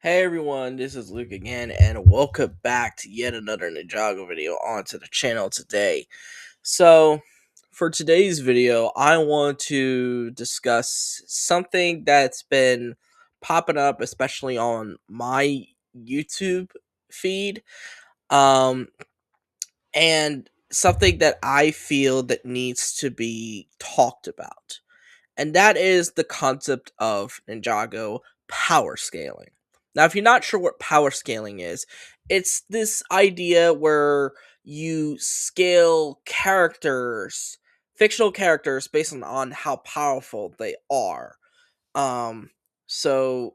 Hey everyone, this is Luke again, and welcome back to yet another Ninjago video onto the channel today. So, for today's video, I want to discuss something that's been popping up, especially on my YouTube feed, um, and something that I feel that needs to be talked about, and that is the concept of Ninjago power scaling. Now, if you're not sure what power scaling is, it's this idea where you scale characters, fictional characters, based on how powerful they are. Um, so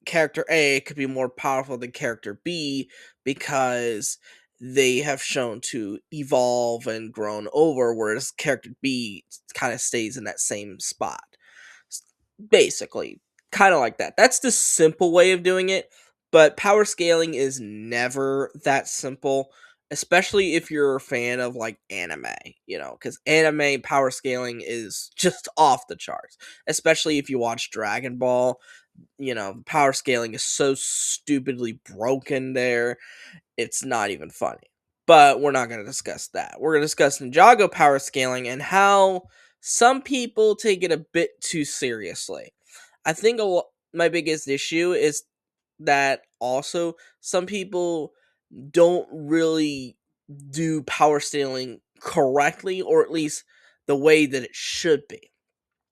character A could be more powerful than character B because they have shown to evolve and grown over, whereas character B kind of stays in that same spot. Basically, kind of like that. That's the simple way of doing it, but power scaling is never that simple, especially if you're a fan of like anime, because anime power scaling is just off the charts, especially if you watch Dragon Ball. Power scaling is so stupidly broken there, it's not even funny. But we're not going to discuss that. We're going to discuss Ninjago power scaling and how some people take it a bit too seriously. I think my biggest issue is that also some people don't really do power scaling correctly, or at least the way that it should be.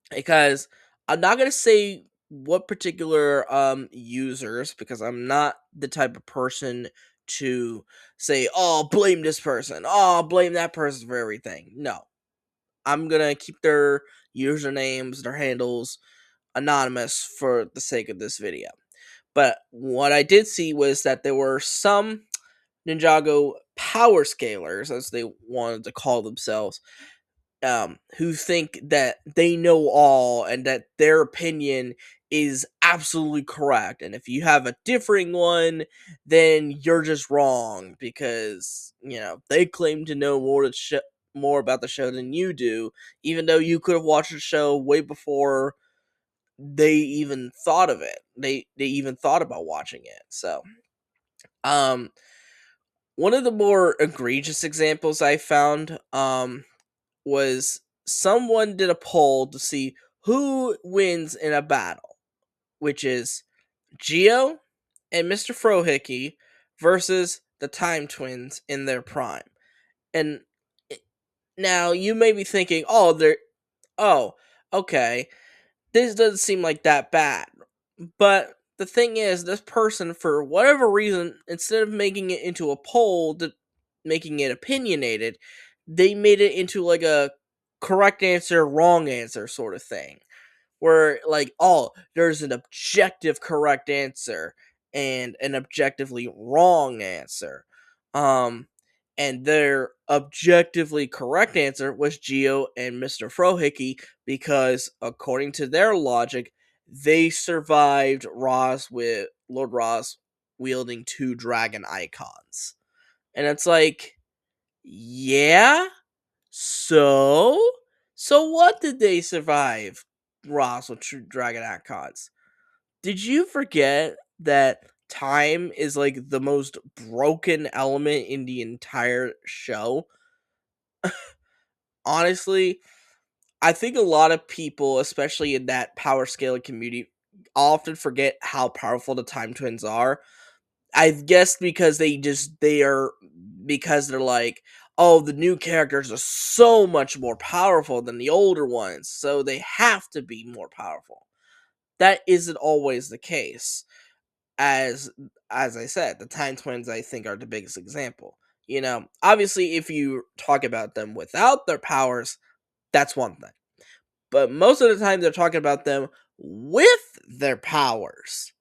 Because I'm not going to say what particular users, because I'm not the type of person to say, oh, blame this person, oh, blame that person for everything. No, I'm gonna keep their usernames, their handles anonymous for the sake of this video. But what I did see was that there were some Ninjago power scalers, as they wanted to call themselves, who think that they know all and that their opinion is absolutely correct. And if you have a differing one, then you're just wrong because, they claim to know more about the show than you do, even though you could have watched the show way before they even thought of it. They even thought about watching it. So, um one of the more egregious examples I found was someone did a poll to see who wins in a battle, which is Geo and Mr. Frohickey versus the Time Twins in their prime. And now you may be thinking, oh, okay, this doesn't seem like that bad. But the thing is, this person, for whatever reason, instead of making it into a poll, making it opinionated, they made it into like a correct answer, wrong answer sort of thing. Where, like, oh, there's an objective correct answer and an objectively wrong answer. Um, and their objectively correct answer was Geo and Mr. Frohickey because, according to their logic, they survived Roz with Lord Roz wielding two dragon icons. And it's like, yeah? So? So what did they survive Roz with two dragon icons? Did you forget that time is like the most broken element in the entire show? Honestly, I think a lot of people, especially in that power scaling community, often forget how powerful the time twins are. I guess because because they're like, oh, the new characters are so much more powerful than the older ones, so they have to be more powerful. That isn't always the case. As as I said, the Time Twins I think are the biggest example. Obviously if you talk about them without their powers, that's one thing. But most of the time they're talking about them with their powers,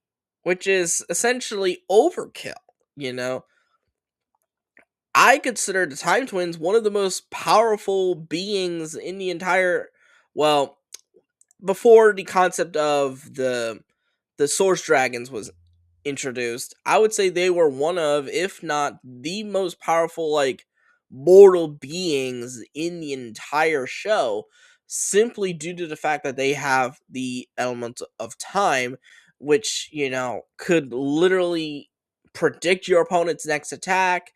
which is essentially overkill, you know? I consider the Time Twins one of the most powerful beings in the entire, well, before the concept of the Source Dragons was introduced, I would say they were one of, if not the most powerful, like, mortal beings in the entire show, simply due to the fact that they have the element of time, which, you know, could literally predict your opponent's next attack,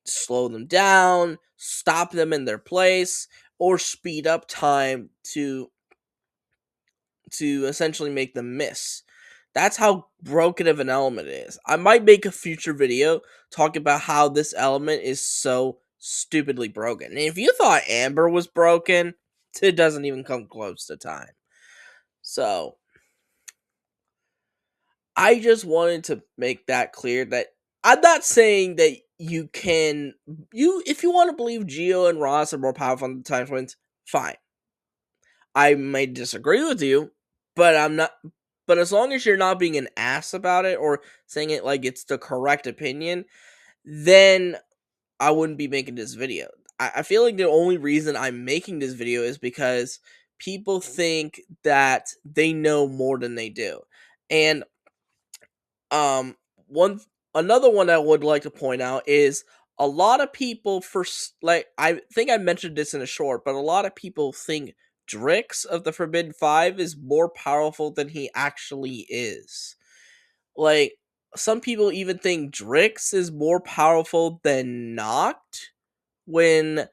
slow them down, stop them in their place, or speed up time to essentially make them miss. That's how broken of an element it is. I might make a future video talking about how this element is so stupidly broken. And if you thought Amber was broken, it doesn't even come close to time. So, I just wanted to make that clear that I'm not saying that you if you want to believe Geo and Ross are more powerful than the Time Twins, fine. I may disagree with you, but I'm not. But as long as you're not being an ass about it or saying it like it's the correct opinion, then I wouldn't be making this video. I feel like the only reason I'm making this video is because people think that they know more than they do. And um one another one I would like to point out is a lot of people like I think I mentioned this in a short, but a lot of people think Drix of the Forbidden Five is more powerful than he actually is. Like, some people even think Drix is more powerful than Noct when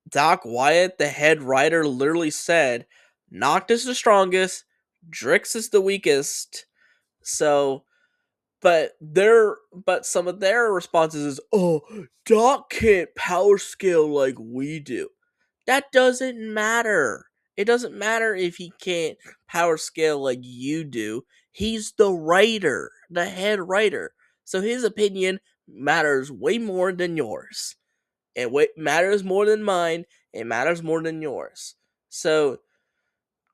Doc Wyatt, the head writer, literally said Noct is the strongest, Drix is the weakest. So, but some of their responses is, "Oh, Doc can't power scale like we do." That doesn't matter. It doesn't matter if he can't power scale like you do. He's the writer, the head writer. So his opinion matters way more than yours. Matters more than mine. It matters more than yours. So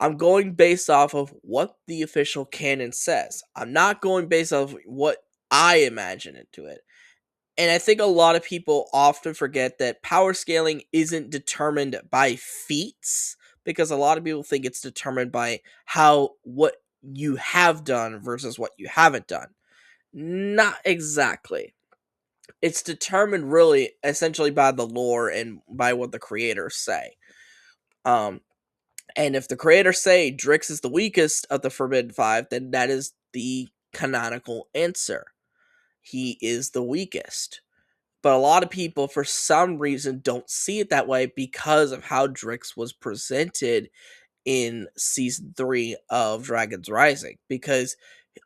I'm going based off of what the official canon says. I'm not going based off what I imagine into it. And I think a lot of people often forget that power scaling isn't determined by feats, because a lot of people think it's determined by what you have done versus what you haven't done. Not exactly. It's determined really essentially by the lore and by what the creators say. Um and if the creators say Drix is the weakest of the Forbidden Five, then that is the canonical answer. He is the weakest. But a lot of people, for some reason, don't see it that way because of how Drix was presented in season 3 of Dragon's Rising. Because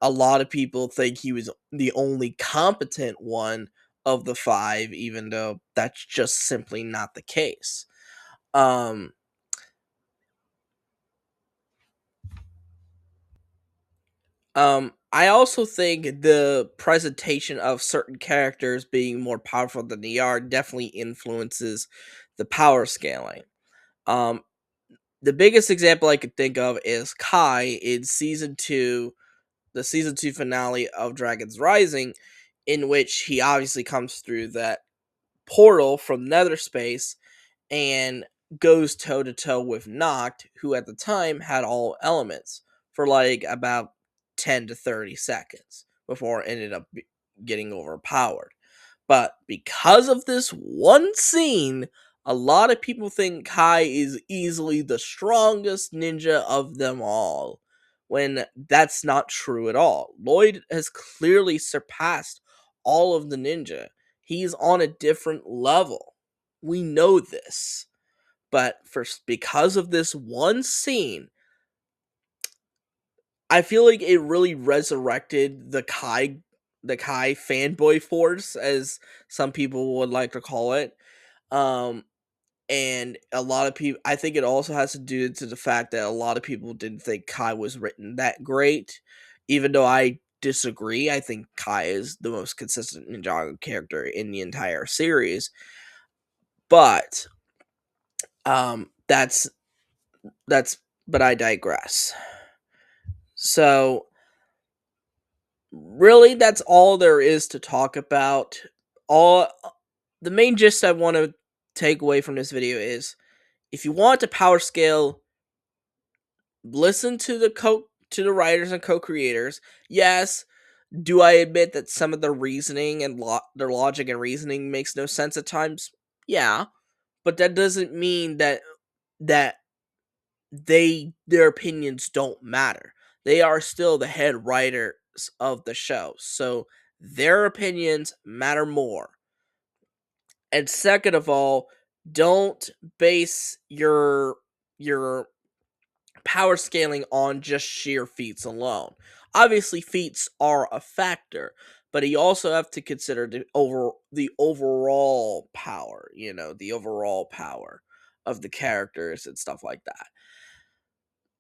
a lot of people think he was the only competent one of the five, even though that's just simply not the case. Um, I also think the presentation of certain characters being more powerful than they are definitely influences the power scaling. Um, the biggest example I could think of is Kai in season 2, the season 2 finale of Dragon's Rising, in which he obviously comes through that portal from Nether Space and goes toe to toe with Noct, who at the time had all elements, for like about 10 to 30 seconds before it ended up getting overpowered. But because of this one scene, a lot of people think Kai is easily the strongest ninja of them all, when that's not true at all. Lloyd has clearly surpassed all of the ninja. He's on a different level. We know this. But because of this one scene, I feel like it really resurrected the Kai fanboy force, as some people would like to call it. Um, and a lot of people, I think it also has to do to the fact that a lot of people didn't think Kai was written that great, even though I disagree. I think Kai is the most consistent Ninjago character in the entire series. But that's but I digress. So really, that's all there is to talk about. All the main gist I want to take away from this video is, if you want to power scale, listen to the writers and co-creators. Yes, do I admit that some of the reasoning and their logic and reasoning makes no sense at times? Yeah, but that doesn't mean that their opinions don't matter. they are still the head writers of the show, so their opinions matter more. And second of all, don't base your power scaling on just sheer feats alone. Obviously, feats are a factor, but you also have to consider the overall power, the overall power of the characters and stuff like that.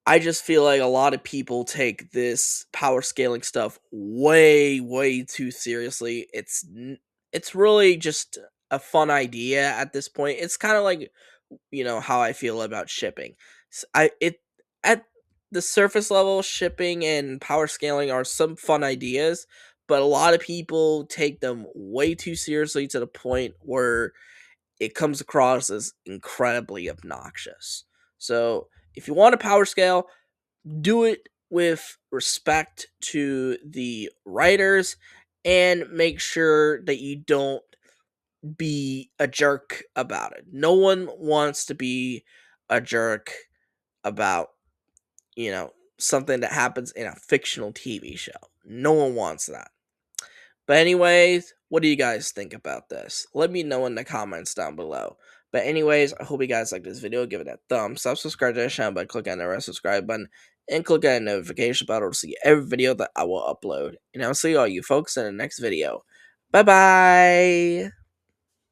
I just feel like a lot of people take this power scaling stuff way too seriously. It's really just a fun idea at this point. It's kind of like, how I feel about shipping. At the surface level, shipping and power scaling are some fun ideas, but a lot of people take them way too seriously to the point where it comes across as incredibly obnoxious. So, if you want a power scale, do it with respect to the writers and make sure that you don't be a jerk about it. No one wants to be a jerk about, something that happens in a fictional TV show. No one wants that. But anyways, what do you guys think about this? Let me know in the comments down below. But anyways, I hope you guys liked this video. Give it a thumbs up, subscribe to the channel by clicking on the red subscribe button, and click on the notification bell to see every video that I will upload. And I'll see all you folks in the next video. Bye bye!